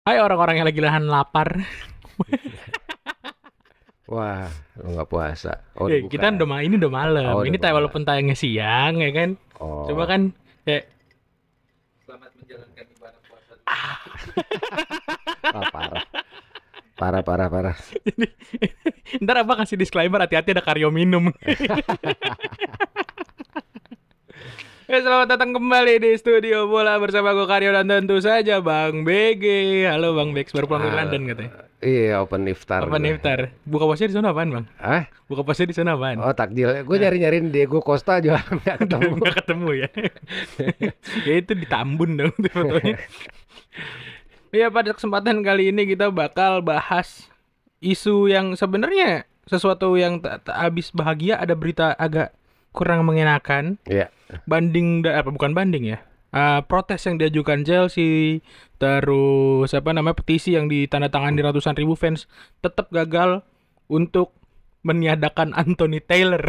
Hai orang-orang yang lagi nahan lapar. Wah, lu nggak puasa. Oh, udah buka Kita ya? ini udah malam. Oh, Ini udah malam. walaupun tayangnya siang ya kan. Coba Oh, kan kayak ah, parah. Parah, parah, parah. ntar apa kasih disclaimer hati-hati ada karyo minum. Selamat datang kembali di studio bola bersama gue Karyo dan tentu saja Bang BG. Halo Bang Bex, baru pulang dari Ah, London katanya. iya, open iftar Apa gue. niftar? Buka puasanya di sana apaan Bang? Ah? Buka puasanya di sana apaan? Oh, takjil. Gue nyari-nyariin Diego Costa juga nggak ketemu. Nggak ketemu ya. Ya itu di Tambun dong tuh fotonya. Ya pada kesempatan kali ini kita bakal bahas isu yang sebenarnya sesuatu yang tak habis bahagia, ada berita agak kurang mengenakan. Iya. Bukan banding ya. Protes yang diajukan Chelsea, terus apa namanya petisi yang ditandatangani ratusan ribu fans tetap gagal untuk meniadakan Anthony Taylor.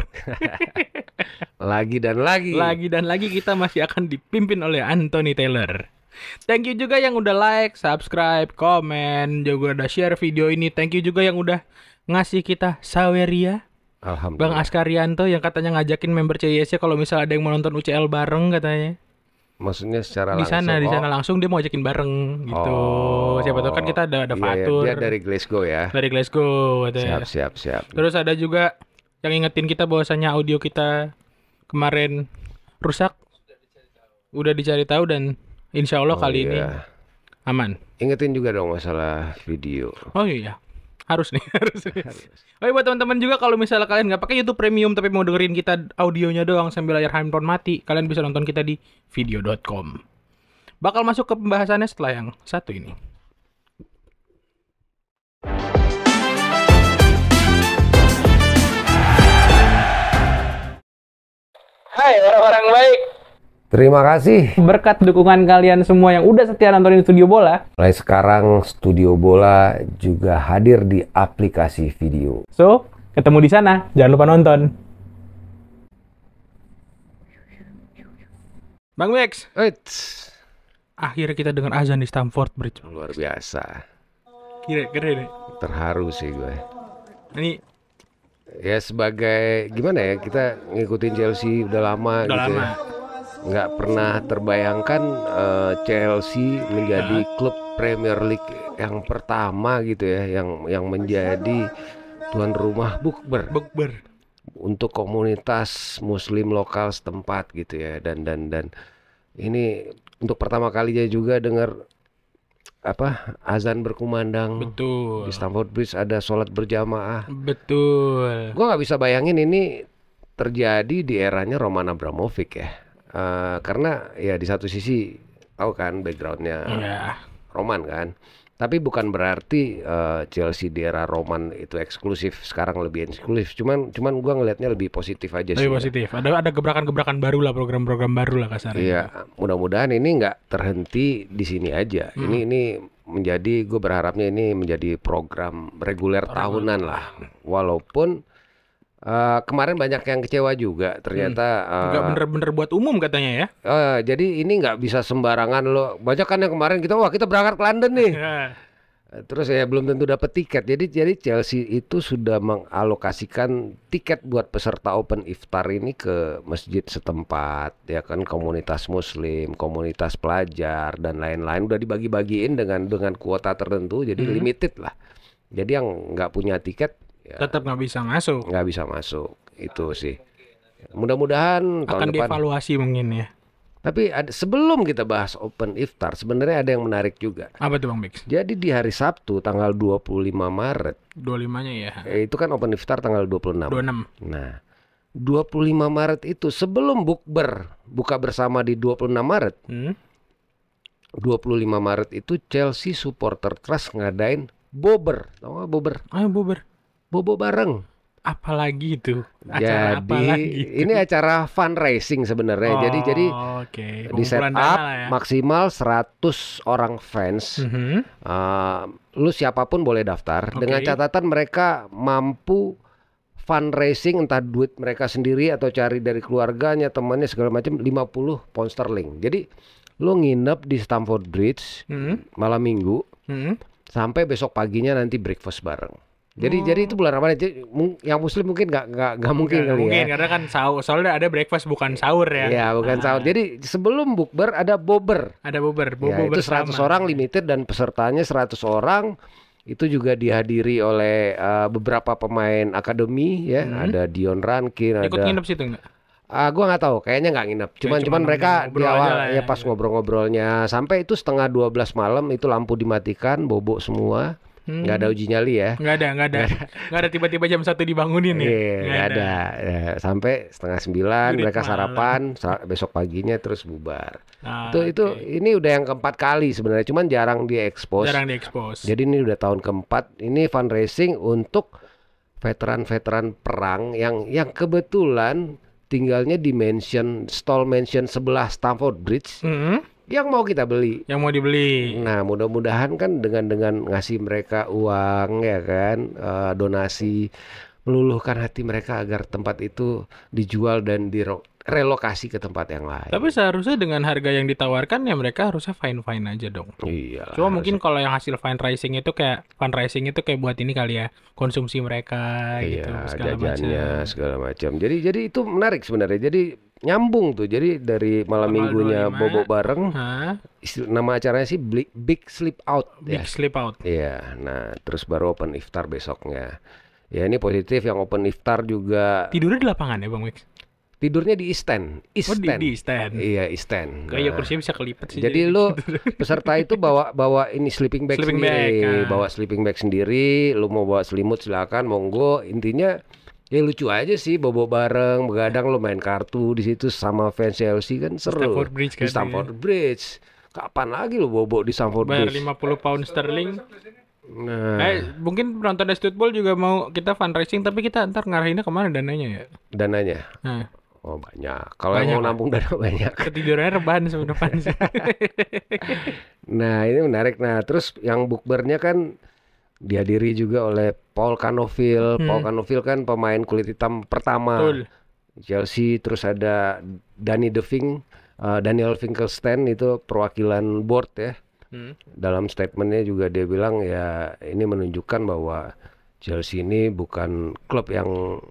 Lagi dan lagi. Lagi dan lagi kita masih akan dipimpin oleh Anthony Taylor. Thank you juga yang udah like, subscribe, komen, juga udah share video ini. Thank you juga yang udah ngasih kita Saweria. Bang Alhamdulillah. Askarianto yang katanya ngajakin member CIS kalau misalnya ada yang mau nonton UCL bareng katanya. Maksudnya secara Di langsung. sana langsung dia mau ajakin bareng gitu. Oh. Siapa tahu kan kita ada Iya, iya. Fatur Dia dari Glasgow ya. dari Glasgow katanya. Siap, siap, siap. Terus ada juga yang ingetin kita bahwasanya audio kita kemarin rusak. Udah dicari tahu dan insya Allah Oh, kali ini iya. aman. Ingetin juga dong masalah video. Oh iya, harus nih, harus. Oh iya buat teman-teman juga kalau misalnya kalian nggak pakai YouTube Premium tapi mau dengerin kita audionya doang sambil layar handphone mati, kalian bisa nonton kita di video.com. Bakal masuk ke pembahasannya setelah yang satu ini. Hai orang-orang baik. Terima kasih. Berkat dukungan kalian semua yang udah setia nontonin Studio Bola. Mulai sekarang Studio Bola juga hadir di aplikasi video. So, ketemu di sana. Jangan lupa nonton. Bang Bex, Eits, akhirnya kita dengar azan di Stamford Bridge. luar biasa. Keren nih. Terharu sih gue. Ini Ya sebagai gimana ya, kita ngikutin Chelsea udah lama udah gitu lama. ya. Nggak pernah terbayangkan Chelsea menjadi klub Premier League yang pertama gitu ya, yang menjadi tuan rumah bukber Bukber. untuk komunitas Muslim lokal setempat gitu ya, dan ini untuk pertama kalinya juga dengar azan berkumandang Betul. di Stamford Bridge, ada sholat berjamaah. Betul. Gua nggak bisa bayangin ini terjadi di eranya Roman Abramovich ya. Karena ya di satu sisi tahu kan backgroundnya Iya. Roman kan, tapi bukan berarti Chelsea di era Roman itu eksklusif, sekarang lebih eksklusif. Cuman gua ngelihatnya lebih positif aja sih. Lebih positif. Ada gebrakan-gebrakan baru lah, program-program baru lah kasarnya. Iya, mudah-mudahan ini nggak terhenti di sini aja. Ini menjadi, gue berharapnya ini menjadi program reguler tahunan lah. Walaupun kemarin banyak yang kecewa juga ternyata. Nggak bener-bener buat umum katanya ya. Jadi ini nggak bisa sembarangan loh. Banyak kan yang kemarin kita berangkat ke London nih. Ya. Terus ya belum tentu dapat tiket. Jadi Chelsea itu sudah mengalokasikan tiket buat peserta Open Iftar ini ke masjid setempat, ya kan, komunitas Muslim, komunitas pelajar dan lain-lain, udah dibagi-bagiin dengan kuota tertentu, jadi limited lah. Jadi yang nggak punya tiket ya Tetap nggak bisa masuk. nggak bisa masuk. Itu sih. Mudah-mudahan Akan tahun depan. dievaluasi mungkin ya. Tapi sebelum kita bahas Open Iftar, sebenarnya ada yang menarik juga. Apa tuh Bang Bex? Jadi di hari Sabtu tanggal 25 Maret, 25-nya ya. itu kan Open Iftar tanggal 26. 26. Nah, 25 Maret itu sebelum bukber buka bersama di 26 Maret. 25 Maret itu Chelsea Supporter Trust ngadain bober. Tahu nggak bober? Ayo bubar. Bobo bareng. Apalagi itu? Acara apa Jadi lagi? ini acara fundraising sebenarnya. Jadi Oke. di set Pengumpulan dana up lah ya. maksimal 100 orang fans. Lu siapapun boleh daftar dengan catatan mereka mampu fundraising, entah duit mereka sendiri atau cari dari keluarganya, temannya segala macam, 50 pound sterling. Jadi lu nginep di Stamford Bridge malam Minggu, sampai besok paginya nanti breakfast bareng. Jadi itu bulan Ramadan. Yang Muslim mungkin nggak mungkin kali mungkin, ya. karena kan soalnya ada breakfast bukan sahur ya. Iya, bukan sahur. Jadi sebelum bukber ada bober. Ada bober Ya, itu 100 orang limited dan pesertanya 100 orang. Itu juga dihadiri oleh beberapa pemain akademi ya. Ada Dion Rankin, Ikut ada. nginep situ nggak? Gua nggak tahu, kayaknya nggak nginep. Cuman mereka di awal ya pas ngobrol-ngobrolnya sampai itu setengah 12 malam itu lampu dimatikan, bobo semua. Nggak ada uji nyali ya. Nggak ada tiba-tiba jam 1 dibangunin ya. Nggak ada. Ya, sampai setengah 9 mereka sarapan, besok paginya terus bubar. Itu ini udah yang keempat kali sebenarnya, cuman jarang diekspos. Jadi ini udah tahun keempat. Ini fundraising untuk veteran-veteran perang yang kebetulan tinggalnya di stall mansion sebelah Stamford Bridge. Yang mau kita beli, yang mau dibeli. Nah, mudah-mudahan kan dengan ngasih mereka uang ya kan, donasi, meluluhkan hati mereka agar tempat itu dijual dan direlokasi ke tempat yang lain. Tapi seharusnya dengan harga yang ditawarkan ya mereka harusnya fine aja dong. Iya. Cuma mungkin kalau yang hasil fundraising itu kayak buat ini kali ya, konsumsi mereka gitu, segala macam. Jadi itu menarik sebenarnya. Jadi nyambung tuh. Jadi dari malam minggunya 25, bobo bareng. Nama acaranya sih Big Sleep Out. Sleep Out. Iya. Nah, terus baru open iftar besoknya. Ya ini positif, yang open iftar juga. Tidurnya di lapangan ya Bang Wix? Tidurnya di stand. Di stand. Iya, stand. Kayak kursinya bisa kelipet sih. Jadi lu peserta itu bawa ini sleeping bag sendiri. Bawa sleeping bag sendiri, lu mau bawa selimut silakan, monggo. Intinya ya lucu aja sih, bobo bareng, begadang lo main kartu di situ sama fans Chelsea kan seru. Stamford Bridge kan. Di Stamford Bridge. Kapan lagi lo bobo di Stamford Bridge? Bayar 50 pound sterling. Nah, mungkin penonton football juga mau kita fundraising, tapi kita ntar ngarahinnya kemana dananya ya? Dananya? Oh banyak. Kalau mau nampung dana banyak. Ketidurannya rebahan sama depan sih. Nah ini menarik. Nah terus yang bukbernya kan dihadiri juga oleh Paul Canoville. Paul Canoville kan pemain kulit hitam pertama. Betul. Chelsea. Terus ada Daniel Finkelstein, itu perwakilan board ya. Dalam statementnya juga dia bilang ya ini menunjukkan bahwa Chelsea ini bukan klub yang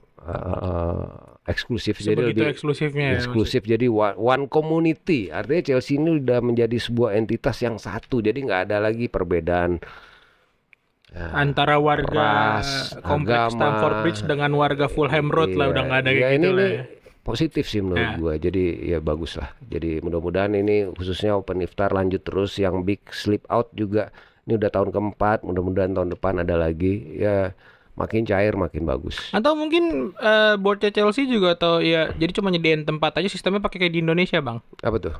eksklusif. Jadi lebih eksklusif. Jadi one community. Artinya Chelsea ini udah menjadi sebuah entitas yang satu. Jadi nggak ada lagi perbedaan antara warga kompleks Stamford Bridge dengan warga Fulham Road lah, udah nggak ada kayak gitu lah ya. Positif sih menurut gua. Jadi ya bagus lah. Jadi mudah-mudahan ini khususnya open iftar lanjut terus. Yang Big Sleep Out juga ini udah tahun keempat. Mudah-mudahan tahun depan ada lagi. Ya makin cair makin bagus. Atau mungkin boardnya Chelsea juga, atau ya jadi cuma nyediain tempat aja, sistemnya pakai kayak di Indonesia Bang. Apa tuh?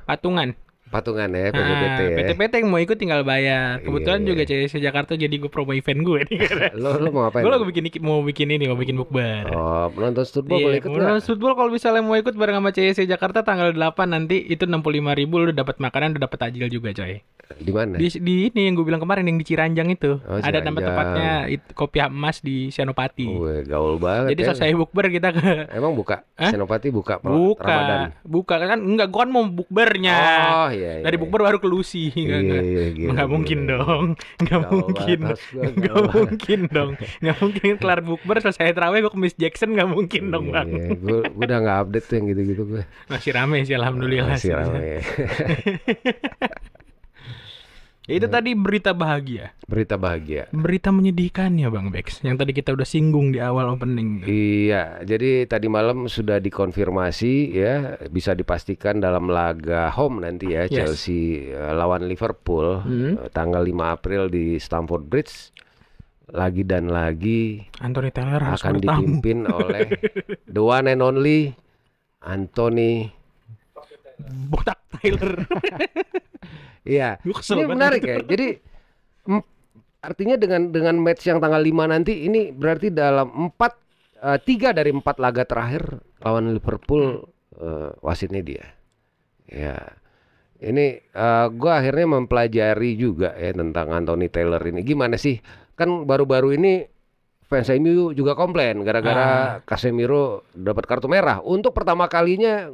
Patungan ya, PPPT ya. PT-PT yang mau ikut tinggal bayar. Kebetulan juga CSC Jakarta jadi gue promo event gue nih. Lo mau ngapain? Gue mau bikin bukber. Oh, menonton football boleh ikut nggak? Menonton football kalau misalnya mau ikut bareng sama CSC Jakarta tanggal 8 nanti itu 65.000, lu udah dapat makanan, udah dapat takjil juga coy. Di mana? Di ini yang gue bilang kemarin, yang di Ciranjang itu. Ada nama tempatnya Kopiah Emas di Senopati. Gaul banget. Jadi selesai bukber kita ke. Emang buka? Senopati buka Ramadan? Buka kan? Enggak, gue kan mau bukbernya. Oh iya. Dari bukber baru ke Lucy. Nggak mungkin dong. Nggak mungkin kelar bukber selesai terawih gue ke Miss Jackson, nggak mungkin dong Bang. Gue udah nggak update tuh yang gitu-gitu gue. Masih rame sih alhamdulillah. Masih rame. Itu tadi berita bahagia. Berita menyedihkan ya Bang Bex, yang tadi kita udah singgung di awal opening. Iya, jadi tadi malam sudah dikonfirmasi ya, bisa dipastikan dalam laga home nanti ya, Chelsea lawan Liverpool tanggal 5 April di Stamford Bridge. Lagi dan lagi Anthony Taylor akan dipimpin oleh the one and only Anthony Botak Taylor. Iya, ini menarik ya. Jadi artinya dengan match yang tanggal 5 nanti ini berarti dalam 3 dari 4 laga terakhir lawan Liverpool wasitnya dia. Ya, ini gue akhirnya mempelajari juga ya tentang Anthony Taylor ini. Gimana sih? Kan baru-baru ini fans MU juga komplain gara-gara Casemiro dapat kartu merah. Untuk pertama kalinya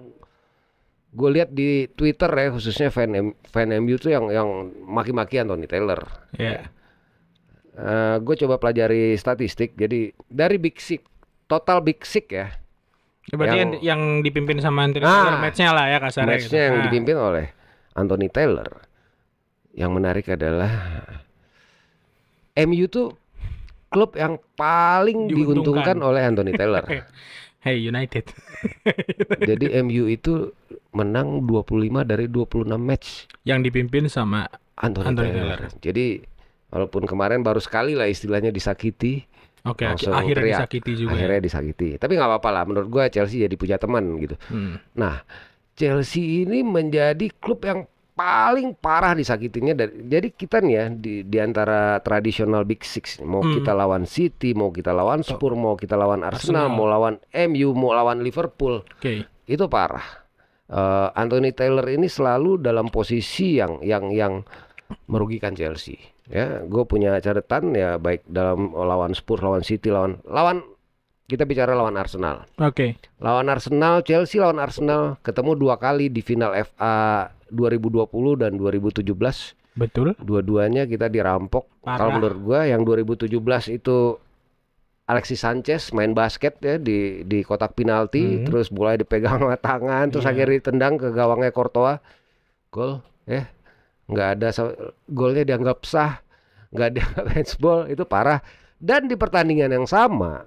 gue lihat di Twitter ya, khususnya fan MU tuh yang maki-maki Anthony Taylor. Yeah. Gue coba pelajari statistik. Jadi dari Big Six, total Big Six ya. Berarti yang dipimpin sama Anthony Taylor match-nya lah ya kasarnya. Match-nya yang dipimpin oleh Anthony Taylor. Yang menarik adalah MU tuh klub yang paling diuntungkan oleh Anthony Taylor. Hey United. Jadi MU itu menang 25 dari 26 match yang dipimpin sama Anthony Taylor. Jadi walaupun kemarin baru sekali lah istilahnya disakiti. Oke, akhirnya disakiti juga. Akhirnya disakiti. Tapi nggak apa-apa lah. Menurut gua Chelsea jadi punya teman gitu. Nah, Chelsea ini menjadi klub yang paling parah disakitinya. Jadi kita nih ya di antara tradisional Big Six, mau kita lawan City, mau kita lawan Spurs, mau kita lawan Arsenal, mau lawan MU, mau lawan Liverpool, itu parah. Anthony Taylor ini selalu dalam posisi yang merugikan Chelsea. Ya, gue punya catatan ya, baik dalam lawan Spurs, lawan City, lawan kita bicara lawan Arsenal. Lawan Arsenal, Chelsea lawan Arsenal ketemu 2 kali di final FA 2020 dan 2017. Betul. Dua-duanya kita dirampok. Kalau menurut gue yang 2017 itu Alexis Sanchez main basket ya di kotak penalti, terus mulai dipegang sama tangan, terus akhirnya ditendang ke gawangnya Courtois, gol ya. Nggak ada, golnya dianggap sah, nggak dianggap handsball, itu parah. Dan di pertandingan yang sama,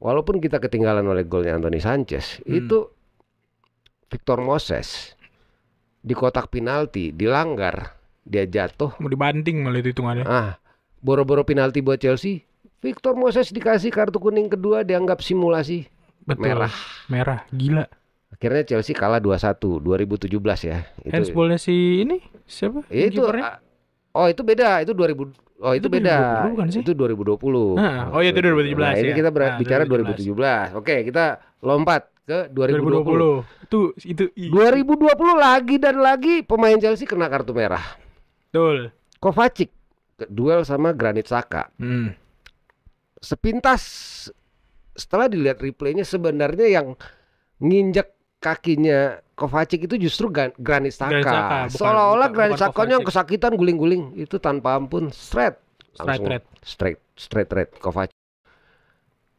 walaupun kita ketinggalan oleh golnya Anthony Sanchez, itu Victor Moses di kotak penalti dilanggar, dia jatuh, mau dibanting malah itu hitungannya. Boro-boro penalti buat Chelsea, Victor Moses dikasih kartu kuning kedua, dianggap simulasi. Betul. Merah, gila. Akhirnya Chelsea kalah 2-1 2017 ya. Handsballnya si ini siapa? Itu itu beda, itu 2000. Oh, itu beda. Itu 2020. Oh iya, itu 2017. Nah, ini kita bicara 2017. Oke, kita lompat ke 2020. Itu 2020 lagi dan lagi pemain Chelsea kena kartu merah. Betul. Kovacic duel sama Granit Xhaka. Sepintas setelah dilihat replaynya, sebenarnya yang nginjek kakinya Kovacic itu justru Granit Xhaka. Seolah-olah Granit Xhaka yang kesakitan guling-guling, itu tanpa ampun straight red Kovacic.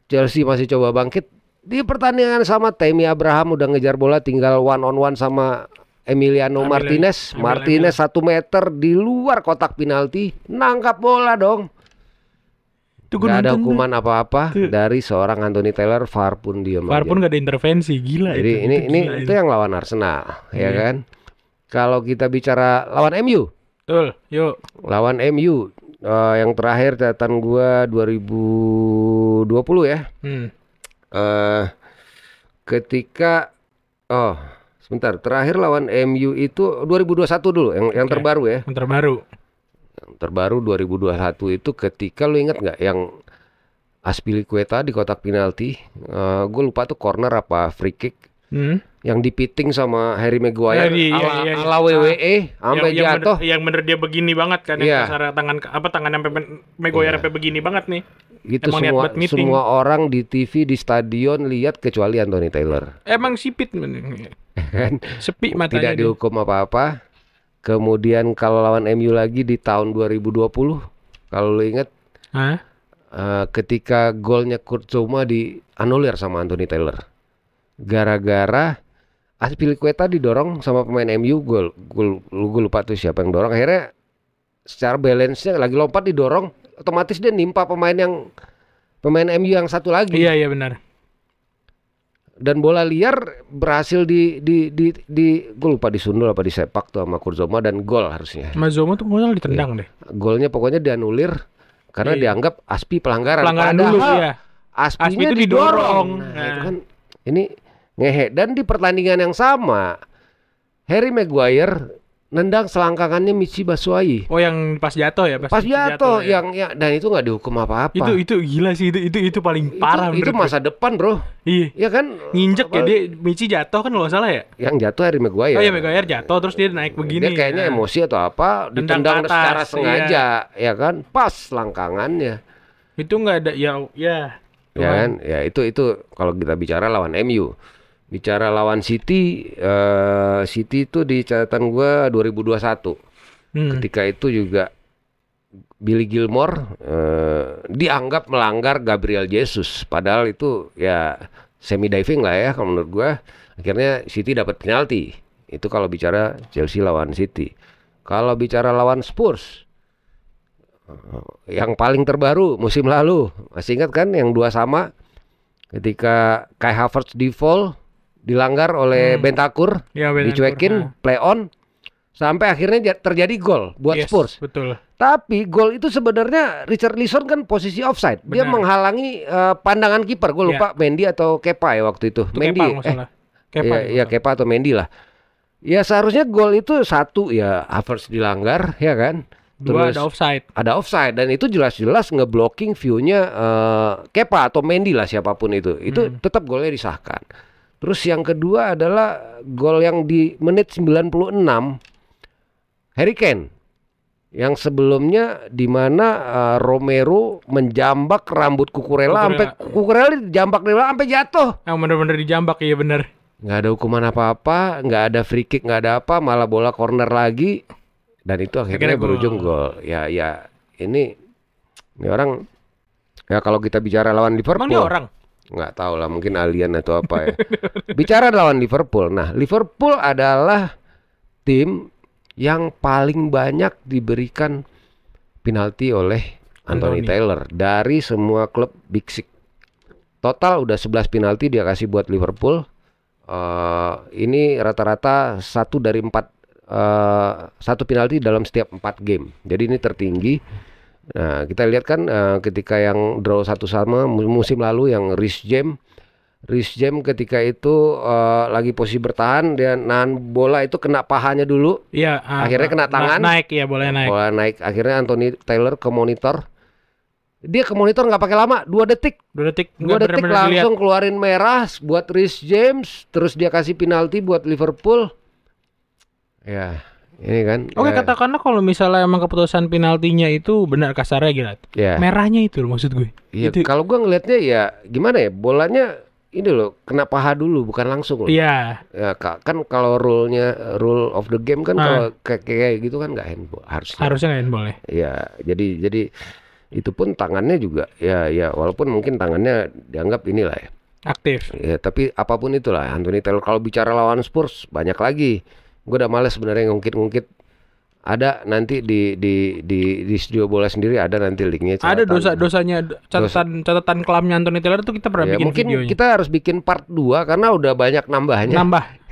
Chelsea masih coba bangkit di pertandingan sama. Tammy Abraham udah ngejar bola, tinggal one on one sama Emiliano Martinez. Martinez 1 meter di luar kotak penalti, nangkap bola dong. Gak ada hukuman apa-apa dari seorang Anthony Taylor. VAR pun diam. VAR pun gak ada intervensi, gila. Jadi itu yang lawan Arsenal, ya kan? Kalau kita bicara lawan MU, betul, yuk. Lawan MU yang terakhir catatan gua 2020 ya. Ketika sebentar, terakhir lawan MU itu 2021 dulu, yang terbaru ya. Yang terbaru 2021 itu ketika, lu ingat nggak yang Azpilicueta di kotak penalti, gue lupa tuh corner apa free kick, yang dipiting sama Harry Maguire ala WWE sampai jatuh. Yang bener dia begini banget kan, yang kasar tangan sampai Maguire sampai begini banget nih. Gitu. Semua orang di TV di stadion lihat kecuali Anthony Taylor. Emang sipit kan? Sepi matanya. Tidak dihukum apa-apa. Kemudian kalau lawan MU lagi di tahun 2020, kalau lu ingat, ketika golnya Kurt Zouma dianulir sama Anthony Taylor, gara-gara Azpilicueta didorong sama pemain MU, gue lupa tuh siapa yang dorong. Akhirnya secara balance-nya lagi lompat didorong, otomatis dia nimpa pemain MU yang satu lagi. Iya benar. Dan bola liar berhasil di gue lupa disundul apa disepak tuh sama Kurtzoma, dan gol harusnya. Mas Zouma tuh pokoknya ditendang deh. Golnya pokoknya dianulir karena dianggap Aspi pelanggaran. Pelanggaran dulu ya. Aspinya itu didorong. Nah, itu kan ini ngehe. Dan di pertandingan yang sama, Harry Maguire nendang selangkangannya Michy Batshuayi. Oh, yang pas jatuh ya? Pas jatuh ya. Dan itu nggak dihukum apa-apa. Itu gila sih, itu paling parah. Itu masa depan, bro. Iya. Ya kan? Nginjek ya dia, Michy jatuh kan, kalau salah ya? Yang jatuh Harry Maguire. Oh iya, Maguire jatuh terus dia naik begini. Dia kayaknya emosi atau apa, ditendang secara sengaja, ya kan? Pas selangkangannya. Itu nggak ada, ya. Ya kan? Ya itu kalau kita bicara lawan MU. Bicara lawan City, City itu di catatan gue 2021. Ketika itu juga Billy Gilmore dianggap melanggar Gabriel Jesus, padahal itu ya semi diving lah ya kalau menurut gua. Akhirnya City dapat penalti. Itu kalau bicara Chelsea lawan City. Kalau bicara lawan Spurs, yang paling terbaru musim lalu, masih ingat kan yang 2-2 ketika Kai Havertz di foul, dilanggar oleh Bentancur, Ya, dicuekin, play on, sampai akhirnya terjadi gol buat Spurs. Betul. Tapi gol itu sebenarnya Richarlison kan posisi offside. Dia Benar. menghalangi pandangan kiper. Gue lupa Mendy atau Kepa ya waktu itu. Mendy. Kepa, ya Kepa atau Mendy lah. Ya seharusnya gol itu 1 ya Havertz dilanggar ya kan. 2 Terus ada offside. Ada offside dan itu jelas-jelas ngeblocking view-nya Kepa atau Mendy lah siapapun itu. Itu tetap golnya disahkan. Terus yang kedua adalah gol yang di menit 96 Harry Kane. Yang sebelumnya di mana Romero menjambak rambut Cucurella sampai Cucurella dijambak sampai jatuh. Yang bener-bener dijambak, iya bener. Nggak ada hukuman apa-apa, nggak ada free kick, nggak ada apa, malah bola corner lagi. Dan itu akhirnya berujung gol. Ya ini orang ya kalau kita bicara lawan Liverpool. Emang dia orang? Nggak tahu lah, mungkin alien atau apa ya. Bicara lawan Liverpool. Nah, Liverpool adalah tim yang paling banyak diberikan penalti oleh Anthony Taylor dari semua klub Big Six. Total udah 11 penalti dia kasih buat Liverpool. Ini rata-rata 1 dari 4 1 penalti dalam setiap 4 game. Jadi ini tertinggi. Nah, kita lihat kan ketika yang draw 1-1 musim lalu yang Reece James ketika itu lagi posisi bertahan, dia nahan bola itu kena pahanya dulu. Iya. Akhirnya kena tangan. Naik ya, boleh naik. Bola naik. Akhirnya Anthony Taylor ke monitor. Dia ke monitor nggak pakai lama, 2 detik. 2 detik. 2 detik langsung keluarin merah buat Reece James. Terus dia kasih penalti buat Liverpool. Ya, ini kan. Oke, katakanlah kalau misalnya emang keputusan penaltinya itu benar kasarnya gitu. Ya. Merahnya itu loh maksud gue. Iya, Itu. kalau gue ngelihatnya ya gimana ya, bolanya ini loh kena paha dulu bukan langsung loh. Iya. Ya kan kalau rule of the game kan kalau kayak gitu kan nggak handball Harusnya nggak handball ya. Iya, jadi itu pun tangannya juga ya walaupun mungkin tangannya dianggap inilah ya aktif. ya, tapi apapun itulah Anthony Taylor. Kalau bicara lawan Spurs banyak lagi. Gue udah males sebenarnya ngungkit. Ada nanti di studio bola sendiri ada nanti linknya. Ada dosanya catatan kelamnya Anthony Taylor itu kita pernah bikin mungkin videonya. Kita harus bikin part 2 karena udah banyak nambahnya.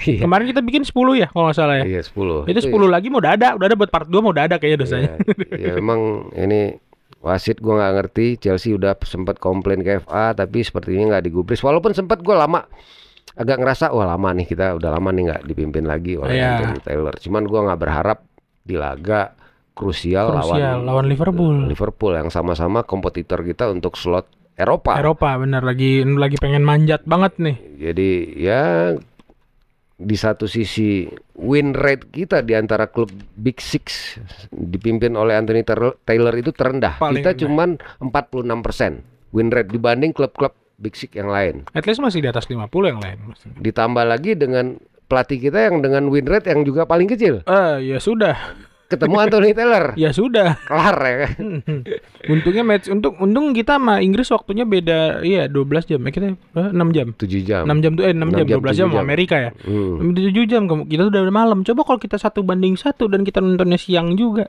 Iya. Kemarin kita bikin 10 ya kalau nggak salah ya. Iya 10. Itu 10 lagi udah ada buat part 2 mau udah ada kayaknya dosanya. Ya memang ini wasit gue nggak ngerti. Chelsea udah sempat komplain ke FA tapi sepertinya nggak digubris. Walaupun sempat gue lama agak ngerasa lama nih, kita udah lama nih nggak dipimpin lagi oleh Anthony Taylor. Cuman gue nggak berharap di laga krusial lawan Liverpool yang sama-sama kompetitor kita untuk slot Eropa benar, lagi pengen manjat banget nih. Jadi ya di satu sisi win rate kita di antara klub Big Six dipimpin oleh Anthony Taylor itu terendah. Kita cuman 46% win rate dibanding klub-klub Big Six yang lain. At least masih di atas 50 yang lain. Ditambah lagi dengan pelatih kita yang dengan win rate yang juga paling kecil. Ya sudah. Ketemu Anthony Taylor. Ya sudah. Kelar ya kan. Untungnya untung kita sama Inggris waktunya beda 12 jam. Kita 6 jam. 7 jam. 6 jam tuh 6 jam 12 jam sama Amerika ya. 7 jam kita udah malam. Coba kalau kita 1-1 dan kita nontonnya siang juga.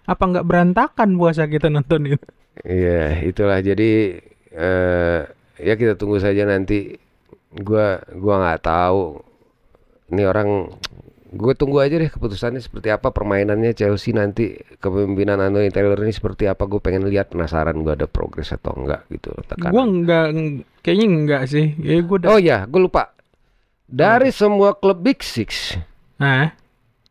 Apa nggak berantakan puasa kita nonton itu? Iya, itulah jadi ya kita tunggu saja nanti. Gua nggak tahu. Ini orang, gue tunggu aja deh keputusannya seperti apa, permainannya Chelsea nanti, kepemimpinan Anthony Taylor ini seperti apa. Gue pengen lihat, penasaran gue ada progres atau enggak gitu. Gue kayaknya enggak sih. Oh ya, gue lupa. Dari semua klub Big Six,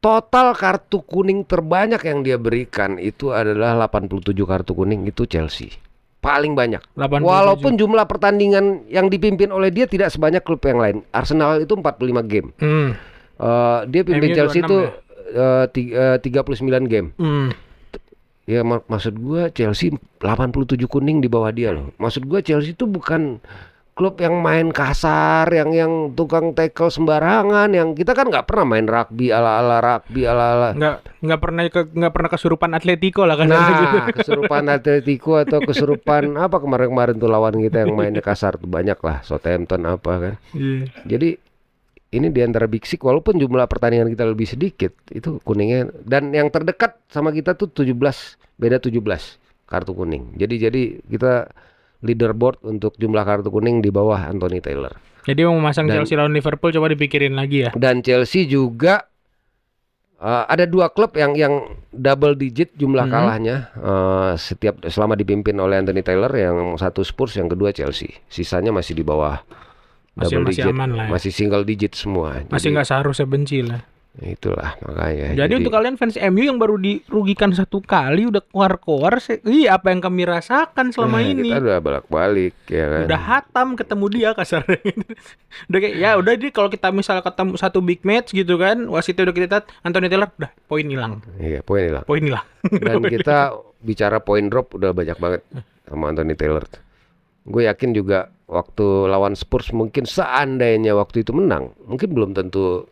total kartu kuning terbanyak yang dia berikan itu adalah 87 kartu kuning, itu Chelsea. Paling banyak. 87. Walaupun jumlah pertandingan yang dipimpin oleh dia tidak sebanyak klub yang lain. Arsenal itu 45 game. Dia pimpin Chelsea itu 39 game. Ya maksud gue Chelsea 87 kuning di bawah dia loh. Maksud gue Chelsea itu bukan klub yang main kasar, yang tukang tackle sembarangan, yang kita kan nggak pernah main rugby ala-ala. Nggak pernah kesurupan Atletico lah kan. Nah, kesurupan Atletico atau kesurupan apa kemarin-kemarin tuh lawan kita yang mainnya kasar tuh banyak lah, Southampton apa kan. Iya. Jadi ini di antara Big Six walaupun jumlah pertandingan kita lebih sedikit, itu kuningnya, dan yang terdekat sama kita tuh 17, beda 17 kartu kuning. Jadi kita leaderboard untuk jumlah kartu kuning di bawah Anthony Taylor. Jadi mau memasang Chelsea lawan Liverpool coba dipikirin lagi ya. Dan Chelsea juga ada 2 klub yang double digit jumlah kalahnya selama dipimpin oleh Anthony Taylor, yang satu Spurs, yang kedua Chelsea. Sisanya masih di bawah Masih double digit, aman lah ya. masih single digit semua. Masih nggak seharusnya benci lah. Itulah makanya. Jadi untuk kalian fans MU yang baru dirugikan 1 kali udah keluar-keluar, apa yang kami rasakan selama ini? Kita udah bolak-balik ya kan. Udah hatam ketemu dia kasarnya. Udah kayak ya udah di kalau kita misal ketemu satu big match gitu kan, wasitnya udah kita lihat Anthony Taylor udah poin hilang. Iya, poin hilang. Poin hilang. Dan kita bicara poin drop udah banyak banget sama Anthony Taylor. Gue yakin juga waktu lawan Spurs mungkin seandainya waktu itu menang, mungkin belum tentu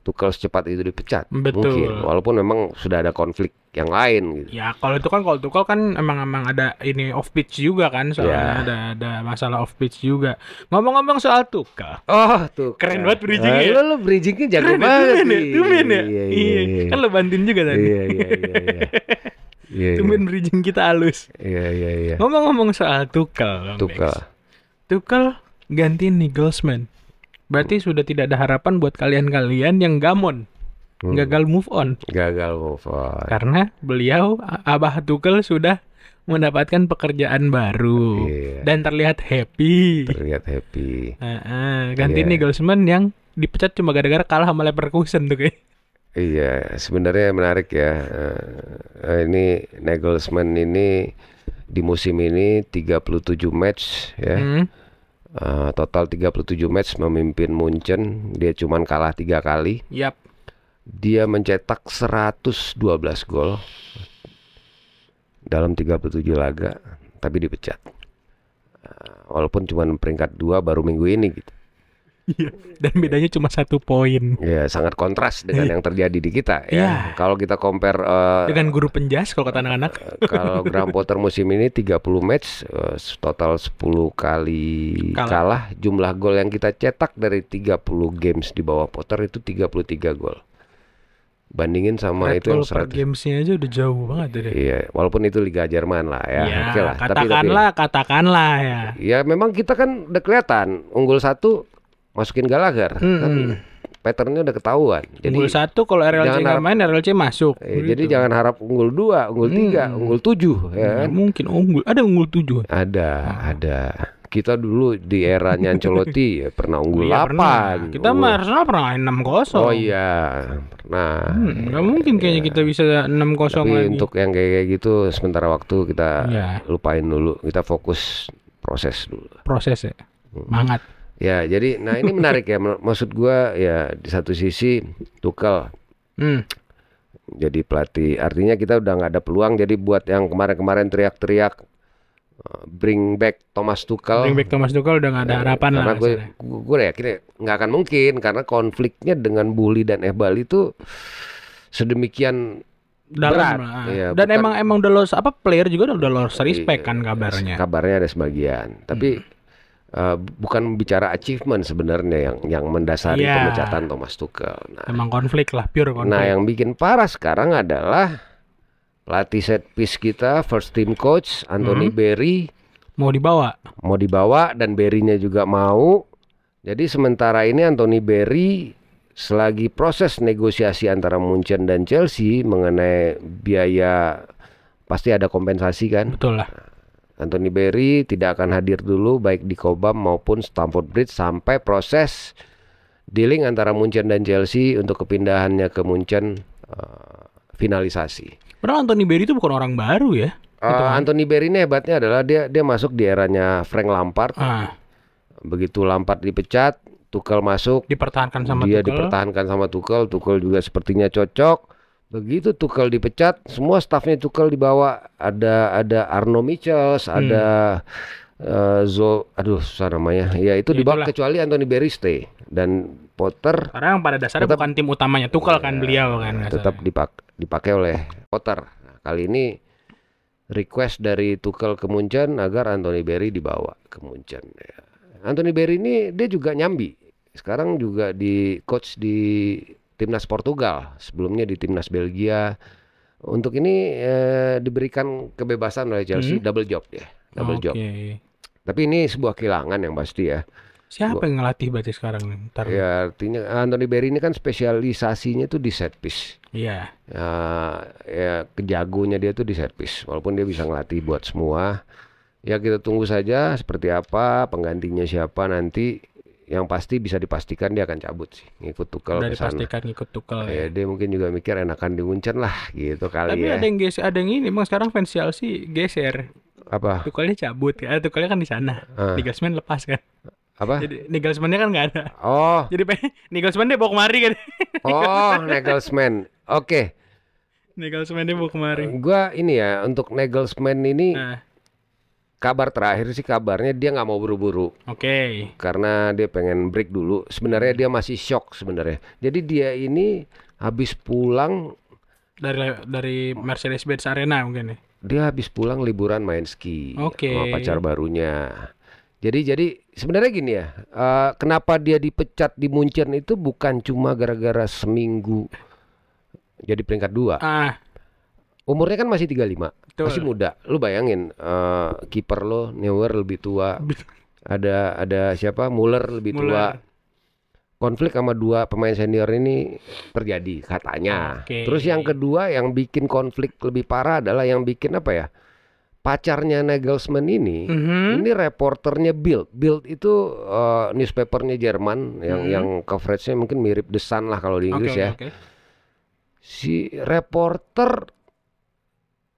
Tuchel secepat itu dipecat. Betul. Mungkin, walaupun memang sudah ada konflik yang lain gitu. Ya kalau Tuchel kan emang ada ini off pitch juga kan, soalnya ada masalah off pitch juga. Ngomong-ngomong soal Tuchel. Oh, tuh. Keren banget bridgingnya ya. Lo bridgingnya jago Keren, banget tumben nih. ya, tumben ya. Iya. Kan lo bantuin juga tadi. Iya. Tumben bridging kita halus. Iya. Ngomong-ngomong soal Tuchel. Tuchel ganti Nagelsmann. Berarti sudah tidak ada harapan buat kalian-kalian yang gamon. Gagal move on. Karena beliau, Abah Tuchel, sudah mendapatkan pekerjaan baru. Dan terlihat happy. Ganti Nagelsmann yang dipecat cuma gara-gara kalah sama Leverkusen tuh kayak. Iya, sebenarnya menarik ya. Ini Nagelsmann ini di musim ini 37 match ya. Total 37 match memimpin Munchen, dia cuman kalah 3 kali. Yap. Dia mencetak 112 gol dalam 37 laga, tapi dipecat. Walaupun cuman peringkat 2 baru minggu ini gitu. Iya. Dan bedanya cuma 1 poin. Ya, sangat kontras dengan yang terjadi di kita ya. Kalau kita compare dengan guru penjas kalau kata anak-anak. Kalau Graham Potter musim ini 30 match, total 10 kali kalah. Jumlah gol yang kita cetak dari 30 games di bawah Potter itu 33 gol. Bandingin sama Red itu yang 100 gamesnya aja udah jauh banget deh. Iya, walaupun itu Liga Jerman lah ya. Ya, Oke lah. Katakanlah ya. Ya memang kita kan udah kelihatan unggul 1 masukin Gallagher, tapi patternnya udah ketahuan. Jadi unggul 1 kalau RLC nggak main, RLC masuk. Jadi jangan harap unggul 2, unggul 3, unggul 7 ya kan? Mungkin ada unggul 7. Ada. Kita dulu di era Ancelotti ya pernah unggul 8. Pernah. Kita mah Arsenal pernah 6-0. Oh iya, pernah. Nggak mungkin kayaknya kita bisa 6-0 Tapi lagi. untuk yang kayak gitu sementara waktu kita lupain dulu. Kita fokus proses dulu. Proses ya. Semangat. Ya, jadi nah ini menarik ya. Maksud gua ya di satu sisi Tuchel jadi pelatih, artinya kita udah nggak ada peluang. Jadi buat yang kemarin-kemarin teriak-teriak bring back Thomas Tuchel udah nggak ada harapan lah. Karena gue yakin nggak akan mungkin, karena konfliknya dengan Bully dan Ehbal itu sedemikian berat. Ya, dan emang udah lost, player juga udah lost respect kan kabarnya. Kabarnya ada sebagian, tapi bukan bicara achievement sebenarnya yang mendasari pemecatan Thomas Tuchel. Nah, emang konflik lah, pure konflik. Nah, yang bikin parah sekarang adalah pelatih set piece kita, first team coach Anthony Berry mau dibawa dan Berry-nya juga mau. Jadi sementara ini Anthony Berry selagi proses negosiasi antara Munchen dan Chelsea mengenai biaya, pasti ada kompensasi kan? Betul lah. Anthony Berry tidak akan hadir dulu baik di Cobham maupun Stamford Bridge sampai proses dealing antara Munchen dan Chelsea untuk kepindahannya ke Munchen finalisasi. Padahal Anthony Berry itu bukan orang baru ya. Anthony Berry ini hebatnya adalah dia masuk di eranya Frank Lampard. Begitu Lampard dipecat, Tuchel masuk. Dipertahankan sama Tuchel. Tuchel juga sepertinya cocok. Begitu Tuchel dipecat, semua stafnya Tuchel dibawa. Ada Arno Michels, ada Aduh susah namanya. Ya itu Ya dibawa itulah. kecuali Anthony Barry stay dan Potter Karena pada dasarnya tetap bukan tim utamanya Tuchel kan beliau kan nggak tetap salah. dipakai oleh Potter. Nah, kali ini request dari Tuchel ke Munchen agar Anthony Barry dibawa ke Munchen. Ya. Anthony Barry ini dia juga nyambi. Sekarang juga di coach di timnas Portugal. Sebelumnya di timnas Belgia. Untuk ini diberikan kebebasan oleh Chelsea, double job ya, double job. Oke. Tapi ini sebuah kehilangan yang pasti ya. Siapa yang ngelatih berarti sekarang nih? Ntar. Ya artinya Anthony Barry ini kan spesialisasinya tuh di set piece. Iya. Ya kejagonya dia tuh di set piece. Walaupun dia bisa ngelatih buat semua. Ya kita tunggu saja seperti apa, penggantinya siapa nanti. Yang pasti bisa dipastikan dia akan cabut sih, ngikut Tuchel Udah ke sana. dipastikan ikut Tuchel ya. Ya dia mungkin juga mikir enakan di Munchen lah gitu kali Tapi ya. ada yang geser, ada yang ini emang sekarang fans Chelsea geser. Apa? Tuchelnya cabut ya. Tuchelnya kan di sana. Ah, Nagelsmann lepas kan. apa? Jadi Nagelsmann-nya kan nggak ada. Oh, Jadi Nagelsmann dia bawa kemari kan. oh Nagelsmann. Oke. Nagelsmann dia bawa kemari. Gua ini ya untuk Nagelsmann ini Nah, kabar terakhir sih kabarnya dia nggak mau buru-buru oke. karena dia pengen break dulu. Sebenarnya dia masih shock sebenarnya. Jadi dia ini habis pulang, Dari Mercedes-Benz Arena mungkin ya. dia habis pulang liburan main ski Oke. sama pacar barunya. Jadi sebenarnya gini ya, kenapa dia dipecat di Munchen itu bukan cuma gara-gara seminggu jadi peringkat 2. Ah, Umurnya kan masih 35, betul. masih muda. Lu bayangin, kiper lo Neuer lebih tua, ada siapa Muller lebih tua. Muller. Konflik sama 2 pemain senior ini terjadi katanya. Oke. Terus yang kedua yang bikin konflik lebih parah adalah yang bikin apa ya? Pacarnya Nagelsmann ini, ini reporternya Bild. Bild itu newspapernya Jerman yang coveragenya mungkin mirip The Sun lah kalau di Inggris ya. Oke. Si reporter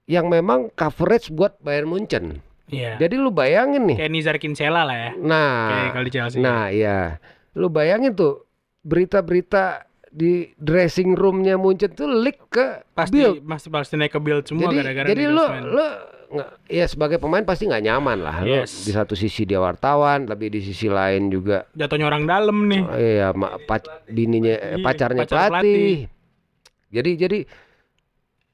yang memang coverage buat Bayern Munchen. Iya. Jadi lu bayangin nih. Kayak Nizar Kinsella lah ya. Nah, Kayak kalau di Chelsea. nah ya. Lu bayangin tuh berita-berita di dressing roomnya Munchen tuh leak ke Pasti Bild. pasti naik ke Bild semua gara-gara Jadi Nagelsmann. lu ya sebagai pemain pasti nggak nyaman lah. Lu Yes. di satu sisi dia wartawan, tapi di sisi lain juga Jatuhnya orang dalam nih. iya bininya Iya, pacarnya pacar pelatih. Jadi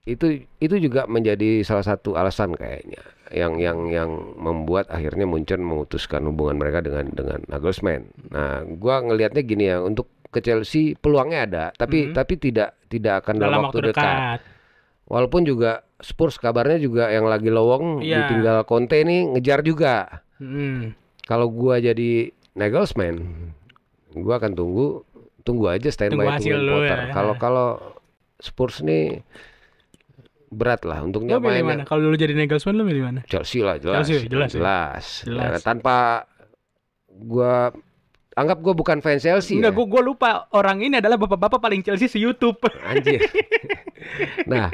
itu juga menjadi salah satu alasan kayaknya yang membuat akhirnya Munchen memutuskan hubungan mereka dengan Nagelsmann. Nah, gua ngelihatnya gini ya, untuk ke Chelsea peluangnya ada, tapi tidak akan dalam waktu dekat. Walaupun juga Spurs kabarnya juga yang lagi lowong Iya. ditinggal Conte ini ngejar juga. Kalau gua jadi Nagelsmann, gua akan tunggu aja Tunggu standby hasil tungguin dulu Potter. ya. Kalau Spurs nih berat lah untuk Lo milih nyamain mana? Kalau dulu jadi Nagelsmann lo milih mana? Chelsea lah jelas. Chelsea, jelas ya? Jelas. Jelas. Ya, tanpa gua anggap gua bukan fans Chelsea Enggak, ya. gue lupa orang ini adalah bapak-bapak paling Chelsea se-YouTube. Anjir. Nah,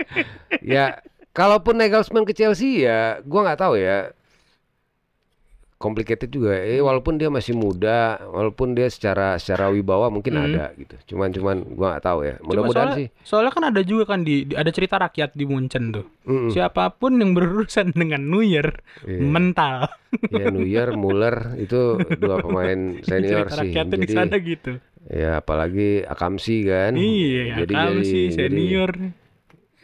ya kalaupun Nagelsmann ke Chelsea ya gua nggak tahu ya. Complicated juga. Walaupun dia masih muda, walaupun dia secara wibawa mungkin ada gitu. Cuman gua nggak tahu ya. Mudah-mudahan sih. Soalnya kan ada juga kan ada cerita rakyat di Munchen tuh. Siapapun yang berurusan dengan Neuer mental. Ya Neuer, Muller itu 2 pemain senior Cerita sih. rakyatnya di sana gitu. Ya apalagi Akamsi kan. Iya, kamu sih senior.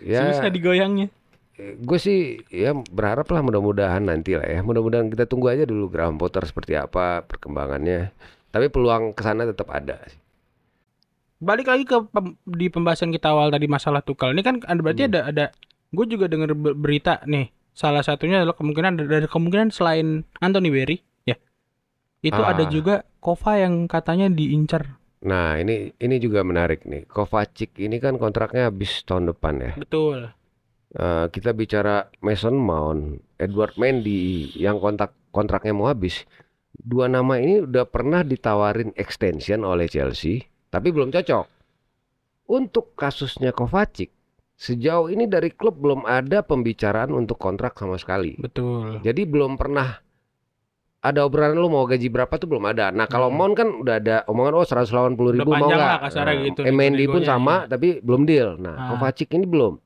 Ya Susah digoyangnya. gue sih ya berharap lah mudah-mudahan nanti lah ya. Mudah-mudahan kita tunggu aja dulu Graham Potter seperti apa perkembangannya. Tapi peluang kesana tetap ada sih. Balik lagi ke di pembahasan kita awal tadi masalah Tuchel. Ini kan berarti ada gue juga dengar berita nih. Salah satunya adalah kemungkinan selain Anthony Barry ya. Itu ada juga Kova yang katanya diincar. Nah, ini juga menarik nih. Kovacic ini kan kontraknya habis tahun depan ya. Betul. Kita bicara Mason Mount, Edward Mendy yang kontraknya mau habis. 2 nama ini udah pernah ditawarin extension oleh Chelsea, tapi belum cocok. Untuk kasusnya Kovacic, sejauh ini dari klub belum ada pembicaraan untuk kontrak sama sekali. Betul. Jadi belum pernah ada obrolan lu mau gaji berapa tuh belum ada. Nah kalau Mount kan udah ada omongan 180.000 mau nggak? Gitu, Mendy pun sama, ya. Tapi belum deal. Nah Kovacic ini belum.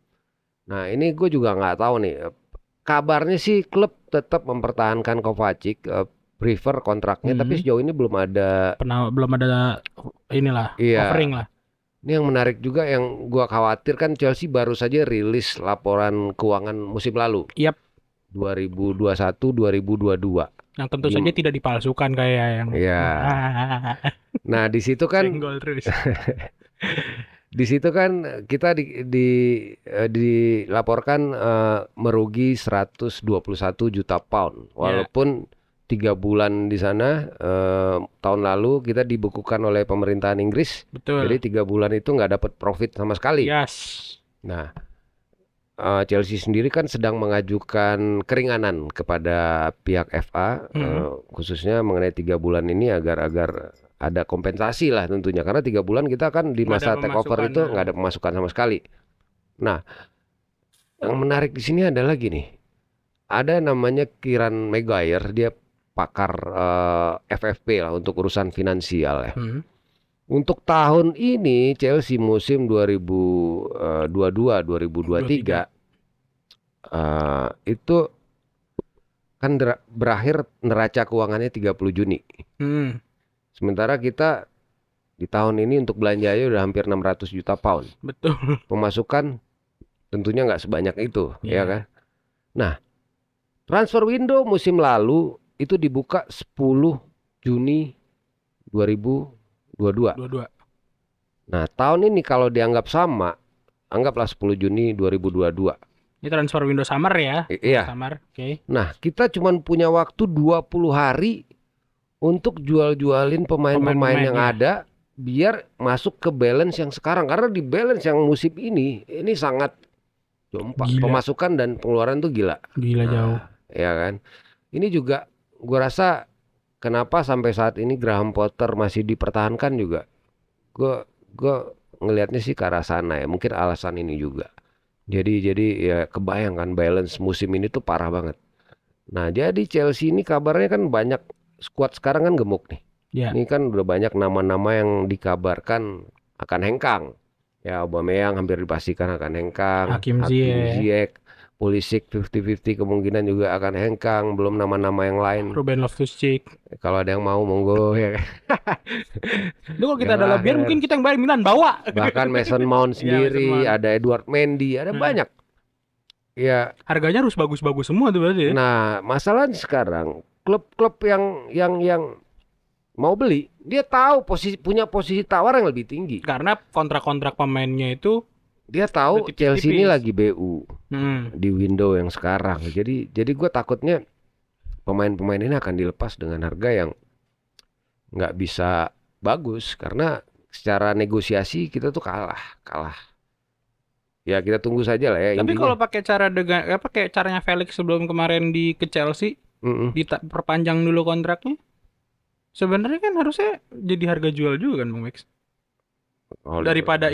Nah ini gue juga nggak tahu nih kabarnya sih klub tetap mempertahankan Kovacic, prefer kontraknya, tapi sejauh ini belum ada. Belum ada inilah Iya, offering lah. ini yang menarik juga yang gua khawatir kan Chelsea baru saja rilis laporan keuangan musim lalu. Yap. 2021-2022. Yang tentu saja tidak dipalsukan kayak yang. Iya. Nah, di situ kan Senggol terus. di situ kan kita dilaporkan merugi 121 juta pound. Walaupun 3 bulan di sana tahun lalu kita dibukukan oleh pemerintahan Inggris. Betul. Jadi 3 bulan itu nggak dapat profit sama sekali. Yes. Nah, Chelsea sendiri kan sedang mengajukan keringanan kepada pihak FA, khususnya mengenai 3 bulan ini agar ada kompensasi lah tentunya, karena 3 bulan kita kan di masa takeover itu nggak ada pemasukan sama sekali. Nah, yang menarik di sini adalah gini, ada namanya Kieran Maguire, dia pakar FFP lah untuk urusan finansial ya. Untuk tahun ini Chelsea musim 2022-2023 itu kan berakhir neraca keuangannya 30 Juni. Sementara kita di tahun ini untuk belanjanya udah hampir 600 juta pound. Betul. Pemasukan tentunya nggak sebanyak itu, ya kan? Nah, transfer window musim lalu itu dibuka 10 Juni 2022. Nah, tahun ini kalau dianggap sama, anggaplah 10 Juni 2022. Ini transfer window summer ya? Iya. Summer, oke. Nah, kita cuma punya waktu 20 hari untuk jual-jualin pemain-pemain yang ada biar masuk ke balance yang sekarang. Karena di balance yang musim ini sangat jompak. Pemasukan dan pengeluaran tuh gila. Gila jauh. Ya kan? Ini juga gua rasa kenapa sampai saat ini Graham Potter masih dipertahankan juga. Gua ngelihatnya sih ke arah sana ya. Mungkin alasan ini juga. Jadi ya kebayangkan balance musim ini tuh parah banget. Nah, jadi Chelsea ini kabarnya kan banyak skuad sekarang kan gemuk nih. Ini kan udah banyak nama-nama yang dikabarkan akan hengkang. Ya, Aubameyang hampir dipastikan akan hengkang. Hakim Ziyech, Pulisic 50-50 kemungkinan juga akan hengkang. Belum nama-nama yang lain. Ruben Loftus-Cheek. Kalau ada yang mau monggo ya. Itu kalau kita ada lebihan mungkin kita yang bayar Milan bawa. Bahkan Mason Mount sendiri, ada Edward Mendy, ada banyak. Ya, harganya harus bagus-bagus semua tuh berarti ya. Nah, masalahnya sekarang klub-klub yang mau beli, dia tahu punya posisi tawar yang lebih tinggi. Karena kontrak-kontrak pemainnya itu dia tahu Chelsea ini lagi BU di window yang sekarang. Jadi gue takutnya pemain-pemain ini akan dilepas dengan harga yang nggak bisa bagus karena secara negosiasi kita tuh kalah. Ya kita tunggu saja lah ya. Tapi kalau pakai caranya Felix sebelum kemarin ke Chelsea, diperpanjang dulu kontraknya. Sebenarnya kan harusnya jadi harga jual juga kan Bang Max. Daripada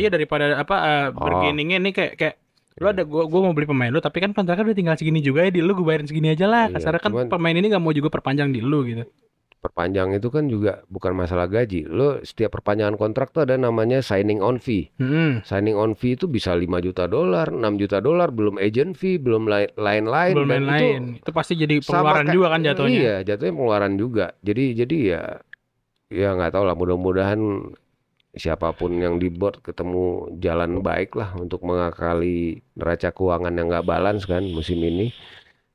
bargainingnya nih kayak lu ada gua mau beli pemain lu tapi kan kontraknya udah tinggal segini juga ya di lu, gue bayarin segini aja lah. Kasarnya kan pemain ini nggak mau juga perpanjang di lu gitu. Perpanjang itu kan juga bukan masalah gaji. Lo setiap perpanjangan kontrak tuh ada namanya signing on fee. Signing on fee itu bisa $5 juta, $6 juta, belum agent fee, belum lain-lain. Belum lain-lain. Itu pasti jadi pengeluaran juga kan jatuhnya. Iya, jatuhnya pengeluaran juga. Jadi ya nggak tahu lah. Mudah-mudahan siapapun yang di board ketemu jalan baik lah untuk mengakali neraca keuangan yang nggak balance kan musim ini.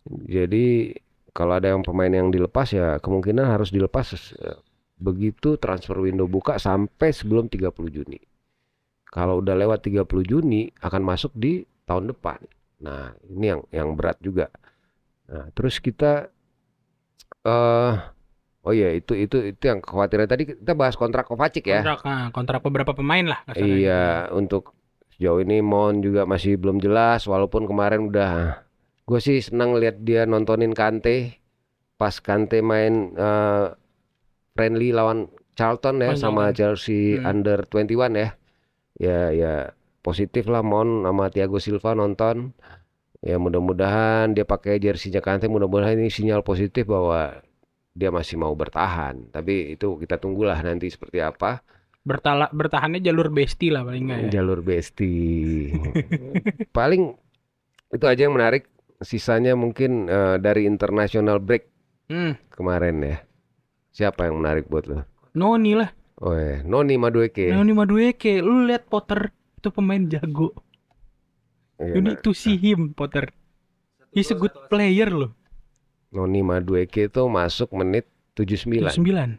Jadi kalau ada yang pemain yang dilepas ya kemungkinan harus dilepas begitu transfer window buka sampai sebelum 30 Juni. Kalau udah lewat 30 Juni akan masuk di tahun depan. Nah, ini yang berat juga. Nah, terus kita itu yang kekhawatiran tadi kita bahas kontrak Kovacic ya. Kontrak beberapa pemain lah. Iya, untuk sejauh ini Mount juga masih belum jelas walaupun kemarin udah. Gue sih senang lihat dia nontonin Kante pas Kante main friendly lawan Charlton ya sama Chelsea under 21 ya. Ya positif lah Mon sama Thiago Silva nonton. Ya mudah-mudahan dia pakai jersinya Kante, mudah-mudahan ini sinyal positif bahwa dia masih mau bertahan. Tapi itu kita tunggulah nanti seperti apa. Bertahannya jalur besti lah paling enggak ya. Jalur besti. Paling itu aja yang menarik. Sisanya mungkin dari international break Hmm, kemarin ya. Siapa yang menarik buat lo? Noni lah. Oh Noni Madueke. Noni Madueke, lu lihat Potter itu pemain jago. Iya, You nah, need to see him, Potter. He's a good player loh. Noni Madueke itu masuk menit 79. 9.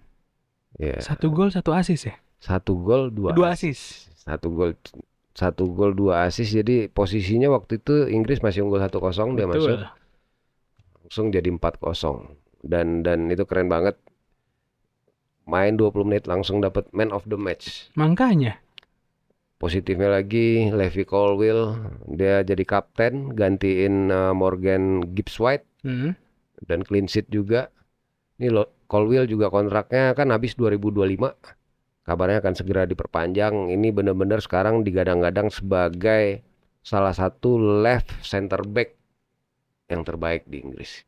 Ya, 1 gol 1 assist ya. 1 gol 2 2 assist. assist. 1 gol 2 assist. Jadi posisinya waktu itu Inggris masih unggul 1-0, dia masuk Betul. langsung jadi 4-0. Dan itu keren banget. Main 20 menit langsung dapat man of the match. Makanya. Positifnya lagi Levi Colwill, dia jadi kapten gantiin Morgan Gibbs White Hmm. dan clean sheet juga. Ini Colwill juga kontraknya kan habis 2025. Kabarnya akan segera diperpanjang. Ini benar-benar sekarang digadang-gadang sebagai salah satu left center back yang terbaik di Inggris.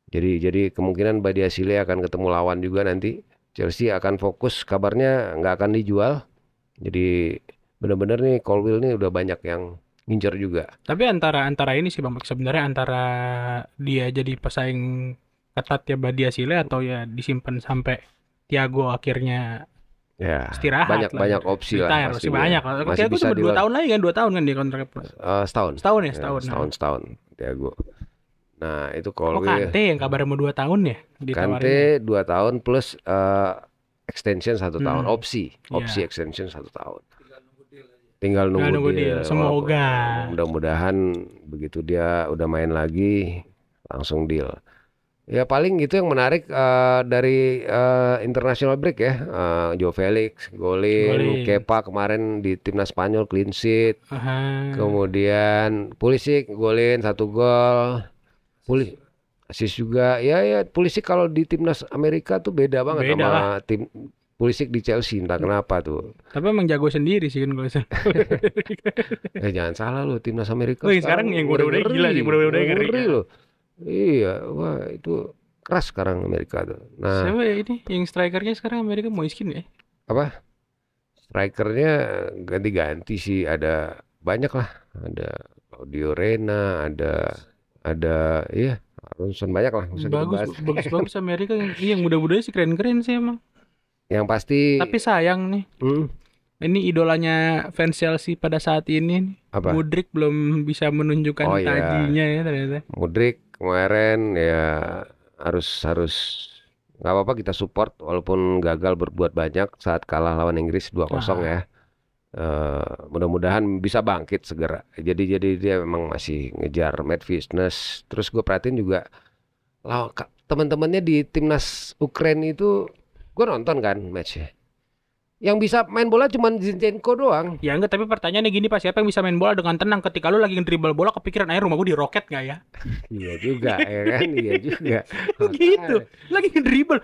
Jadi kemungkinan Badiashile akan ketemu lawan juga nanti. Chelsea akan fokus, kabarnya nggak akan dijual. Jadi benar-benar nih Colwill nih udah banyak yang ngincer juga. Tapi antara ini sih Bang, sebenarnya antara dia jadi pesaing ketat ya Badiashile atau ya disimpan sampai Thiago akhirnya Ya, istirahat lah banyak gitu. opsi lah Retire pasti masih dia. banyak. Masih Thiago bisa cuma 2 tahun lagi kan, 2 tahun kan dia kontraknya. setahun. Setahun ya, Ya, setahun. setahun Thiago. Nah, itu Oh, Colwill. Kante yang kabarnya mau 2 tahun ya ditawarinnya. Kante 2 tahun plus extension 1 tahun. Hmm. Opsi Iya. extension 1 tahun. Tinggal Nggak nunggu nunggu dia. deal. Semoga. Mudah-mudahan begitu dia udah main lagi langsung deal. Ya paling itu yang menarik dari international break ya. Joe Felix golin, Kepa kemarin di timnas Spanyol clean sheet. Aha. Kemudian Pulisic golin 1 gol. Assist juga. Ya Pulisic kalau di timnas Amerika tuh beda banget Beda sama lah. tim Pulisic di Chelsea, entah kenapa tuh. Tapi emang jago sendiri sih kan kalau saya. Jangan salah lo, timnas Amerika Oh, yang sekarang yang muda-muda gila sih, muda-muda ngeri ya. loh. Iya, wah itu keras sekarang Amerika tuh. Nah, Siapa ya ini yang strikernya sekarang Amerika Moiskin ya? apa? Strikernya ganti-ganti sih, ada banyak lah. Ada Claudio Reyna, ada iya, Aronson, banyak lah, nggak usah kita bahas. Bagus Amerika yang muda-mudanya sih keren-keren sih emang. Yang pasti Tapi sayang nih, ini idolanya fans Chelsea pada saat ini nih. apa? Mudryk belum bisa menunjukkan Oh, iya. tajinya ya ternyata. Mudryk kemarin ya harus nggak apa-apa kita support walaupun gagal berbuat banyak saat kalah lawan Inggris 2-0 ya. Mudah-mudahan bisa bangkit segera. Jadi dia memang masih ngejar match fitness. Terus gue perhatiin juga teman-temannya di timnas Ukraina itu, gue nonton kan matchnya. Yang bisa main bola cuma Zinchenko doang. Ya enggak, tapi pertanyaannya gini Pak, siapa yang bisa main bola dengan tenang ketika lu lagi nge-dribble bola kepikiran rumah gue diroket nggak ya? Iya juga ya kan, iya juga. Gitu, lagi nge-dribble,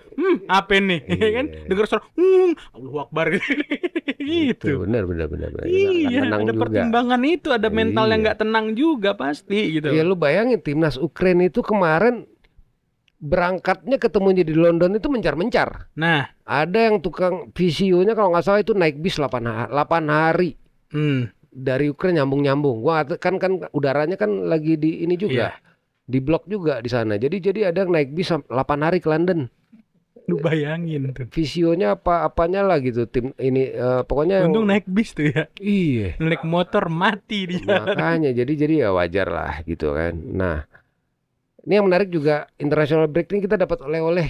apa nih, ya kan? Iya. Dengar suara, Allahu Akbar gitu. Benar. Iya, Tenang ada juga. pertimbangan itu, ada mental yang Iya. nggak tenang juga pasti gitu. Ya lu bayangin timnas Ukraina itu kemarin berangkatnya ketemunya di London itu mencar-mencar. Nah, Ada yang tukang visionya kalau nggak salah itu naik bis 8 hari dari Ukraina nyambung-nyambung. Gua kan udaranya kan lagi di ini juga. Iya. Di blok juga di sana. Jadi ada yang naik bis 8 hari ke London. Lu bayangin tuh. Visionya apanya lah gitu tim ini pokoknya Untung naik bis tuh ya. iya. Naik motor mati dia. Makanya jadi ya wajar lah gitu kan. Nah, ini yang menarik juga international break ini kita dapat oleh-oleh.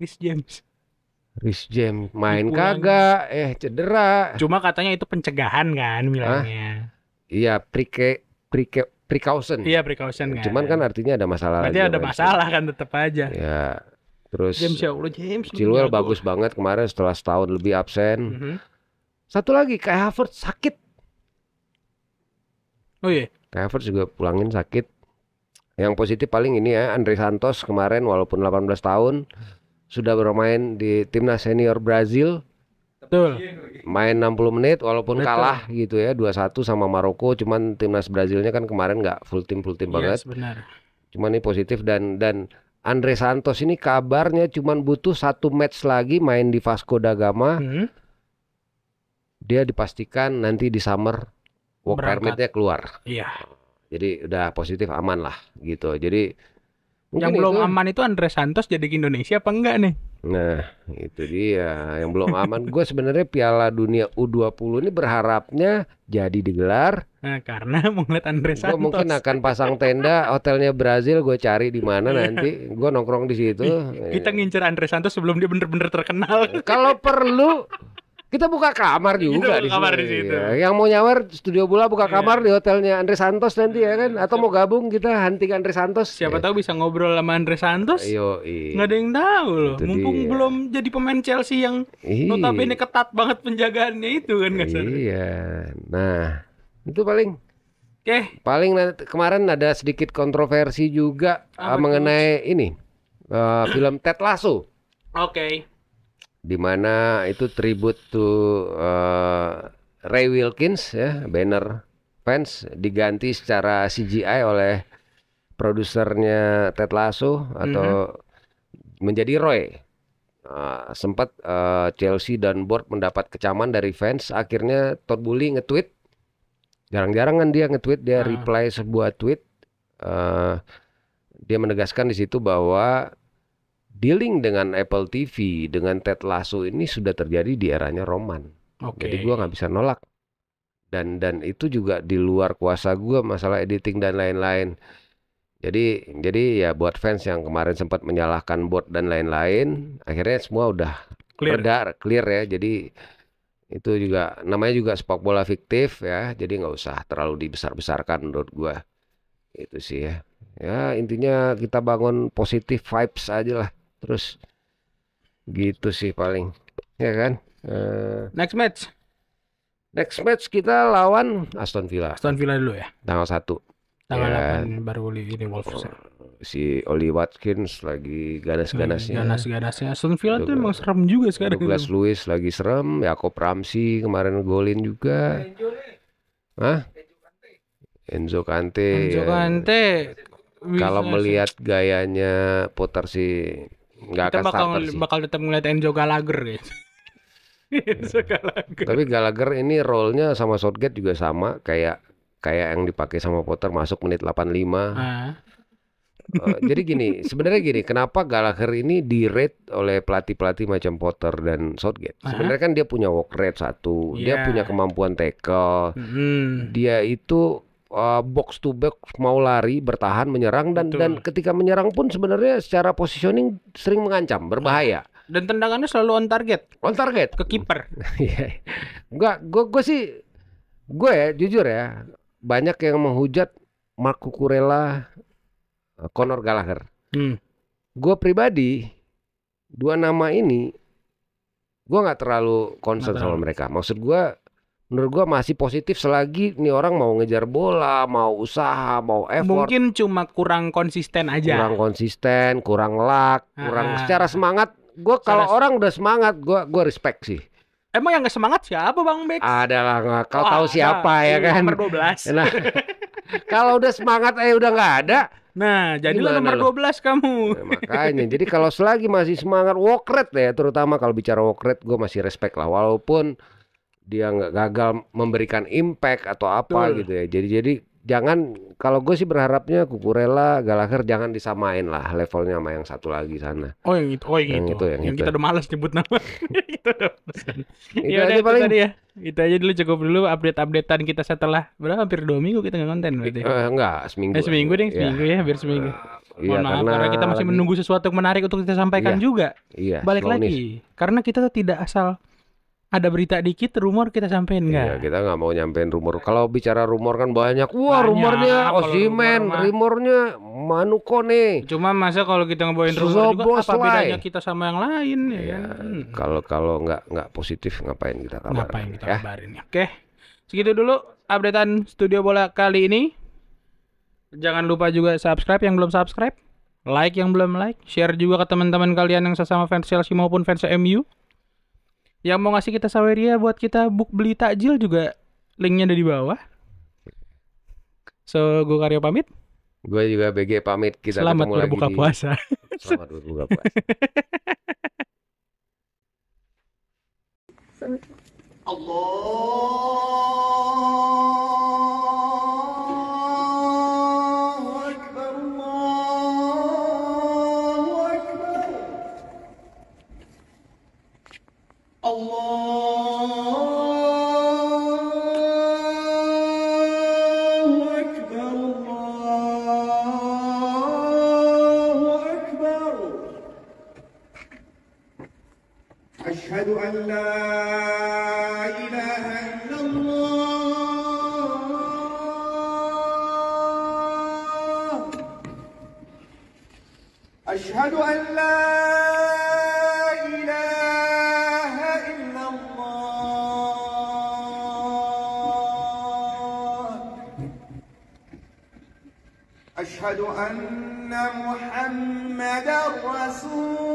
Rhys James. Rhys James main Dipulangin. kagak, cedera. Cuma katanya itu pencegahan kan bilangnya. Iya, precaution. Iya, precaution kan. Cuman kan artinya ada masalah. berarti lagi ada sama masalah kan tetap aja. Ya, terus James, ya Allah, James lu Chilwell jago. bagus banget kemarin setelah setahun lebih absen. Mhm. Satu lagi, Kai Havertz sakit. Oh iya. Kai Havertz juga pulangin sakit. Yang positif paling ini ya, Andre Santos kemarin walaupun 18 tahun sudah bermain di timnas senior Brazil. Betul. Main 60 menit walaupun Betul. kalah gitu ya 2-1 sama Maroko. Cuman timnas Brazilnya kan kemarin nggak full tim banget. Yes, benar. Cuman ini positif dan Andre Santos ini kabarnya cuman butuh 1 match lagi main di Vasco da Gama. Dia dipastikan nanti di summer work Berangkat. permit-nya keluar. Iya. Jadi udah positif aman lah gitu. Jadi Yang mungkin belum itu. aman itu Andre Santos jadi ke Indonesia apa enggak nih? Nah, itu dia yang belum aman. Gue sebenarnya Piala Dunia U20 ini berharapnya jadi digelar. Nah, karena mau ngeliat Andre Gue mungkin Santos. akan pasang tenda hotelnya Brazil. Gue cari di mana Iya. nanti. Gue nongkrong di situ. Ih, kita ngincer Andre Santos sebelum dia bener-bener terkenal. Kalau perlu kita buka kamar Kita juga buka di kamar situ. di situ. Iya. Yang mau nyamar studio bola buka kamar Iya. di hotelnya Andre Santos nanti ya kan? Atau Siapa, mau gabung kita hunting Andre Santos? siapa tahu bisa ngobrol sama Andre Santos. Yo, Nggak ada yang tahu loh. itu Mumpung dia. belum jadi pemain Chelsea yang notabene Iya. ketat banget penjagaannya itu kan kasar. Iya. Nah, itu paling. Oke, Paling kemarin ada sedikit kontroversi juga apa tuh? mengenai ini film Ted Lasso, Oke. di mana itu tribute to Ray Wilkins ya, banner fans diganti secara CGI oleh produsernya Ted Lasso atau menjadi Roy. Sempat Chelsea dan board mendapat kecaman dari fans. Akhirnya Todd Boehly nge-tweet. Jarang-jarang kan dia nge-tweet, dia reply sebuah tweet. Dia menegaskan di situ bahwa dealing dengan Apple TV, dengan Ted Lasso ini sudah terjadi di eranya Roman. Oke. Jadi gua nggak bisa nolak. Dan itu juga di luar kuasa gua masalah editing dan lain-lain. Jadi ya buat fans yang kemarin sempat menyalahkan bot dan lain-lain, akhirnya semua udah reda, clear ya. Jadi itu juga namanya juga sepak bola fiktif ya. Jadi nggak usah terlalu dibesar-besarkan menurut gua. Itu sih ya. Ya intinya kita bangun positive vibes aja lah. Terus gitu sih paling. Ya kan? Next match. Next match kita lawan Aston Villa. Aston Villa dulu ya. Tanggal 1. Tanggal Ya. 8 baru ini Wolves. Si Oli Watkins lagi ganas-ganasnya. Ganas-ganasnya. Aston Villa tuh emang serem juga sekarang. Douglas Luiz lagi serem. Jacob Ramsey kemarin golin juga. Hah? Enzo Kante. Enzo Kante. Kalau melihat gayanya Potter sih nggak akan starter sih. Bakal tetap ngeliat Enzo Gallagher gitu. Enzo Gallagher. Tapi Gallagher ini role-nya sama Southgate juga sama kayak yang dipakai sama Potter, masuk menit 85. Jadi sebenarnya gini, kenapa Gallagher ini di-rate oleh pelatih-pelatih macam Potter dan Southgate? Sebenarnya kan dia punya work rate 1, dia punya kemampuan tackle, dia itu box to box mau lari, bertahan, menyerang dan ketika menyerang pun sebenarnya secara positioning sering mengancam, berbahaya. Dan tendangannya selalu on target. On target ke kiper. Enggak, gue ya jujur ya, banyak yang menghujat Mark Cucurella, Conor Gallagher. Gue pribadi dua nama ini gue nggak terlalu concern sama mereka. Maksud gue, menurut gue masih positif selagi nih orang mau ngejar bola, mau usaha, mau effort. Mungkin cuma kurang konsisten aja. Kurang konsisten, kurang luck, kurang secara semangat. Gue kalau orang udah semangat, gue respect sih. Emang yang gak semangat siapa Bang Bex? Adalah kau tahu siapa ya kan? Nomor 12. Nah, kalau udah semangat udah nggak ada. Nah, jadilah nomor 12 kamu. Nah, makanya, jadi kalau selagi masih semangat work rate ya, terutama kalau bicara work rate, gue masih respect lah, walaupun dia nggak gagal memberikan impact atau apa gitu ya. Jadi jangan, kalau gue sih berharapnya Cucurella, Gallagher jangan disamain lah levelnya sama yang satu lagi sana. Oh yang itu, yang kita udah malas nyebut nama. Itu udah pesan. Ya udah itu tadi ya. Itu aja dulu, cukup dulu update-updatean kita setelah hampir 2 minggu kita nggak konten berarti. Enggak, seminggu. Seminggu deh, seminggu ya, biar seminggu. Mohon maaf karena kita masih menunggu sesuatu yang menarik untuk kita sampaikan juga. Iya. Balik lagi, karena kita tuh tidak asal ada berita dikit, rumor kita sampein nggak? Iya, kita nggak mau nyampein rumor. Kalau bicara rumor kan banyak. Wah, rumornya Osimhen, rumornya Manu Kone. Cuma masa kalau kita ngebawain rumor juga, apa bedanya kita sama yang lain ya? Kalau nggak positif ngapain kita kabarin? Ngapain kita kabarin ya? Oke, segitu dulu updatean Studio Bola kali ini. Jangan lupa juga subscribe yang belum subscribe, like yang belum like, share juga ke teman-teman kalian yang sesama fans Chelsea maupun fans MU. Yang mau ngasih kita saweria buat kita beli takjil juga linknya ada di bawah. So, gue Karyo pamit. Gue juga BG pamit. Kita selamat ketemu berbuka lagi puasa. Selamat berbuka puasa. Allah. أشهد أن لا إله إلا الله. أشهد أن لا إله إلا الله. أشهد أن محمدًا رسول